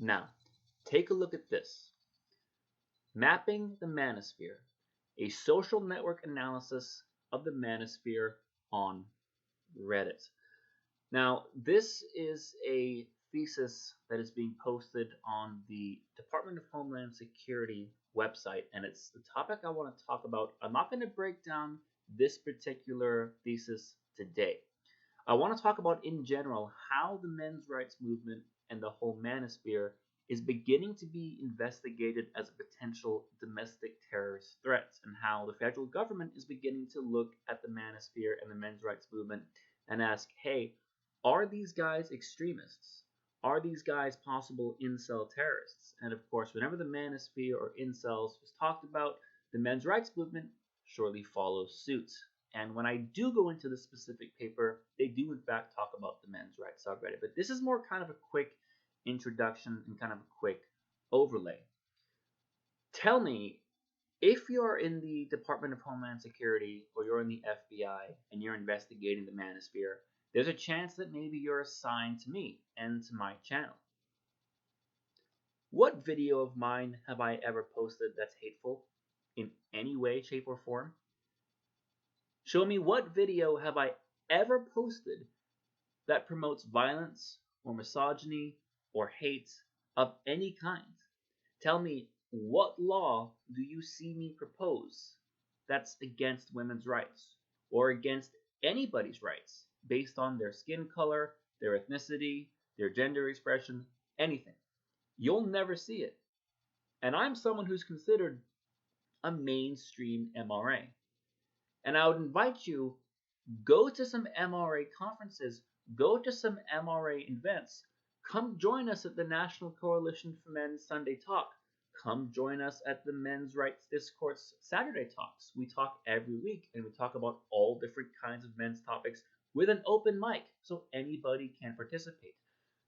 Now, take a look at this. Mapping the Manosphere, a social network analysis of the Manosphere on Reddit. Now, this is a thesis that is being posted on the Department of Homeland Security website, and it's the topic I want to talk about. I'm not going to break down this particular thesis today. I want to talk about, in general, how the men's rights movement and the whole manosphere is beginning to be investigated as a potential domestic terrorist threat, and how the federal government is beginning to look at the manosphere and the men's rights movement and ask, hey, are these guys extremists? Are these guys possible incel terrorists? And of course, whenever the manosphere or incels was talked about, the men's rights movement surely follows suit. And when I do go into the specific paper, they do in fact talk about the men's rights subreddit. But this is more kind of a quick introduction and kind of a quick overlay. Tell me, if you're in the Department of Homeland Security or you're in the FBI and you're investigating the manosphere, there's a chance that maybe you're assigned to me and to my channel. What video of mine have I ever posted that's hateful in any way, shape, or form? Show me what video have I ever posted that promotes violence or misogyny or hate of any kind. Tell me, what law do you see me propose that's against women's rights or against anybody's rights based on their skin color, their ethnicity, their gender expression, anything? You'll never see it. And I'm someone who's considered a mainstream MRA. And I would invite you, go to some MRA conferences, go to some MRA events. Come join us at the National Coalition for Men's Sunday Talk. Come join us at the Men's Rights Discourse Saturday Talks. We talk every week, and we talk about all different kinds of men's topics with an open mic, so anybody can participate.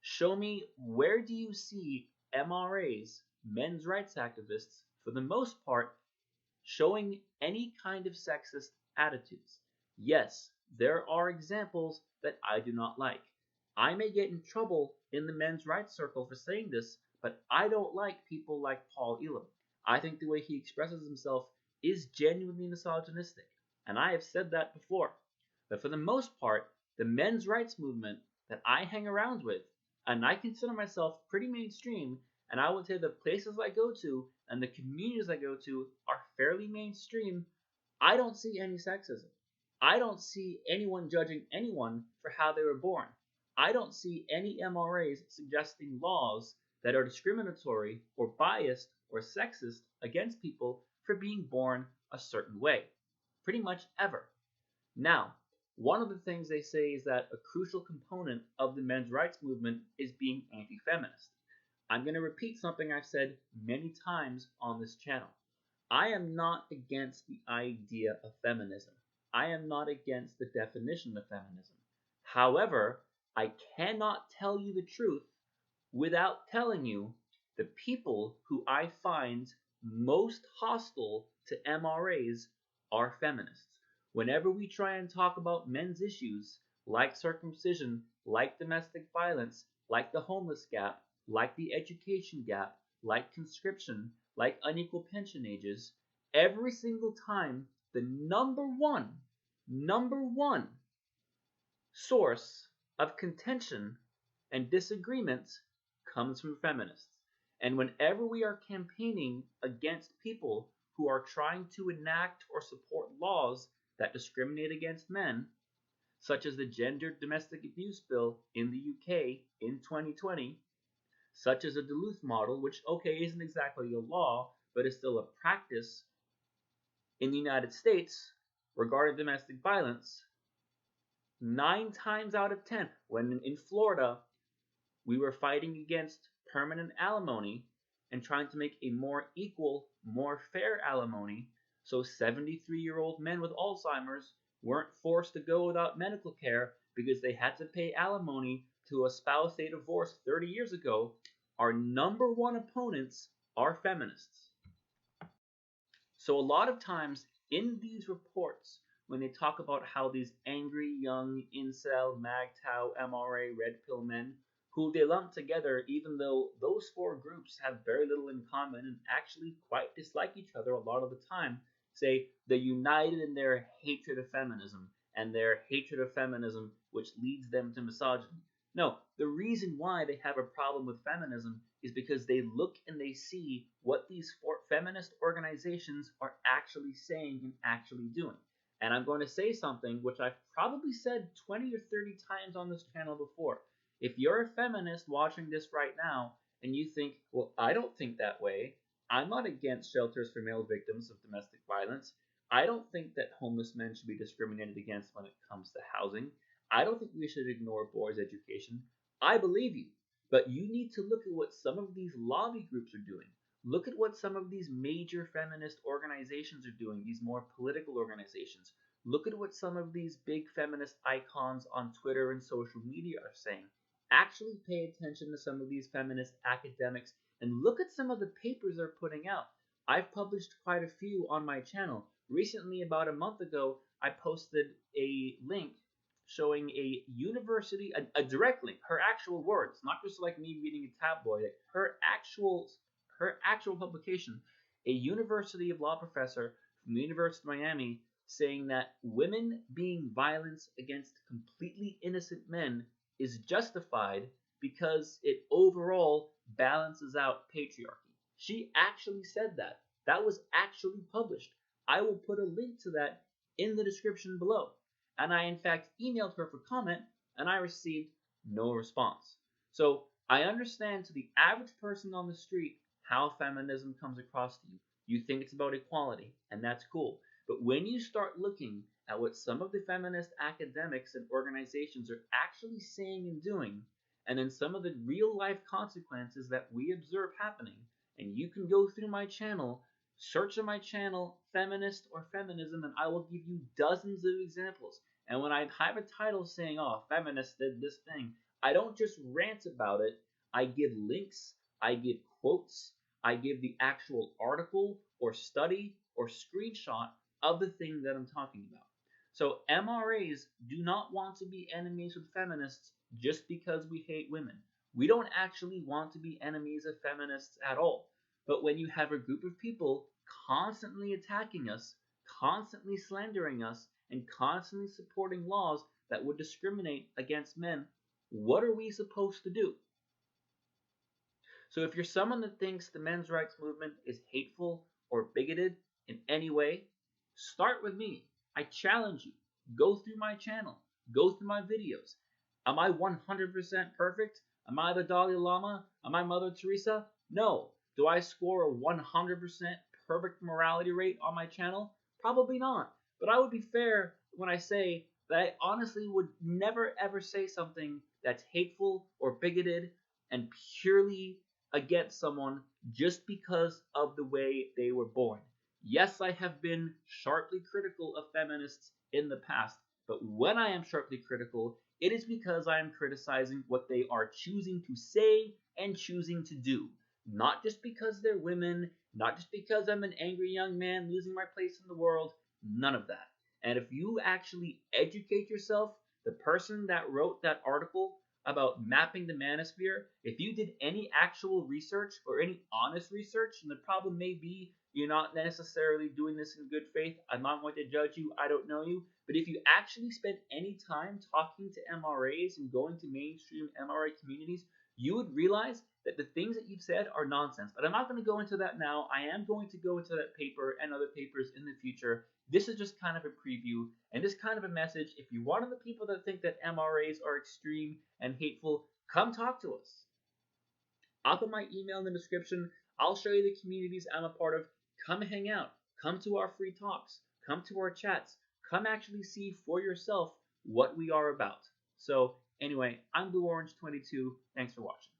Show me, where do you see MRAs, men's rights activists, for the most part, showing any kind of sexist attitudes? Yes, there are examples that I do not like. I may get in trouble in the men's rights circle for saying this, but I don't like people like Paul Elam. I think the way he expresses himself is genuinely misogynistic, and I have said that before. But for the most part, the men's rights movement that I hang around with, and I consider myself pretty mainstream, and I would say the places I go to and the communities I go to are fairly mainstream, I don't see any sexism. I don't see anyone judging anyone for how they were born. I don't see any MRAs suggesting laws that are discriminatory or biased or sexist against people for being born a certain way. Pretty much ever. Now, one of the things they say is that a crucial component of the men's rights movement is being anti-feminist. I'm going to repeat something I've said many times on this channel. I am not against the idea of feminism. I am not against the definition of feminism. However, I cannot tell you the truth without telling you the people who I find most hostile to MRAs are feminists. Whenever we try and talk about men's issues, like circumcision, like domestic violence, like the homeless gap, like the education gap, like conscription, like unequal pension ages, every single time the number one source of contention and disagreement comes from feminists. And whenever we are campaigning against people who are trying to enact or support laws that discriminate against men, such as the Gendered Domestic Abuse Bill in the UK in 2020, such as a Duluth model, which, okay, isn't exactly a law, but is still a practice in the United States regarding domestic violence, 9 times out of 10, when in Florida we were fighting against permanent alimony and trying to make a more equal, more fair alimony, so 73-year-old men with Alzheimer's weren't forced to go without medical care because they had to pay alimony to a spouse they divorced 30 years ago, our number one opponents are feminists. So a lot of times in these reports, when they talk about how these angry young incel, MAGTOW, MRA, red pill men who they lump together even though those four groups have very little in common and actually quite dislike each other a lot of the time, say they're united in their hatred of feminism and their hatred of feminism which leads them to misogyny. No, the reason why they have a problem with feminism is because they look and they see what these feminist organizations are actually saying and actually doing. And I'm going to say something which I've probably said 20 or 30 times on this channel before. If you're a feminist watching this right now and you think, well, I don't think that way, I'm not against shelters for male victims of domestic violence. I don't think that homeless men should be discriminated against when it comes to housing. I don't think we should ignore boys' education. I believe you. But you need to look at what some of these lobby groups are doing. Look at what some of these major feminist organizations are doing, these more political organizations. Look at what some of these big feminist icons on Twitter and social media are saying. Actually pay attention to some of these feminist academics and look at some of the papers they're putting out. I've published quite a few on my channel. Recently, about a month ago, I posted a link showing a university, a direct link, her actual words, not just like me reading a tabloid, her actual publication, a University of Law professor from the University of Miami saying that women being violence against completely innocent men is justified because it overall balances out patriarchy. She actually said that. That was actually published. I will put a link to that in the description below. And I, in fact, emailed her for comment, and I received no response. So I understand to the average person on the street how feminism comes across to you. You think it's about equality, and that's cool. But when you start looking at what some of the feminist academics and organizations are actually saying and doing, and then some of the real life consequences that we observe happening, and you can go through my channel, search on my channel, feminist or feminism, and I will give you dozens of examples. And when I have a title saying, oh, feminists did this thing, I don't just rant about it. I give links, I give quotes, I give the actual article or study or screenshot of the thing that I'm talking about. So MRAs do not want to be enemies with feminists just because we hate women. We don't actually want to be enemies of feminists at all. But when you have a group of people constantly attacking us, constantly slandering us, and constantly supporting laws that would discriminate against men, what are we supposed to do? So if you're someone that thinks the men's rights movement is hateful or bigoted in any way, start with me. I challenge you. Go through my channel. Go through my videos. Am I 100% perfect? Am I the Dalai Lama? Am I Mother Teresa? No. Do I score a 100% perfect morality rate on my channel? Probably not. But I would be fair when I say that I honestly would never ever say something that's hateful or bigoted and purely against someone just because of the way they were born. Yes, I have been sharply critical of feminists in the past, but when I am sharply critical, it is because I am criticizing what they are choosing to say and choosing to do. Not just because they're women, not just because I'm an angry young man losing my place in the world, none of that. And if you actually educate yourself, the person that wrote that article about mapping the manosphere, if you did any actual research or any honest research, and the problem may be you're not necessarily doing this in good faith, I'm not going to judge you, I don't know you, but if you actually spent any time talking to MRAs and going to mainstream MRA communities, you would realize that the things that you've said are nonsense. But I'm not going to go into that now. I am going to go into that paper and other papers in the future. This is just kind of a preview and just kind of a message. If you're one of the people that think that MRAs are extreme and hateful, come talk to us. I'll put my email in the description. I'll show you the communities I'm a part of. Come hang out. Come to our free talks. Come to our chats. Come actually see for yourself what we are about. So anyway, I'm Blue Orange 22. Thanks for watching.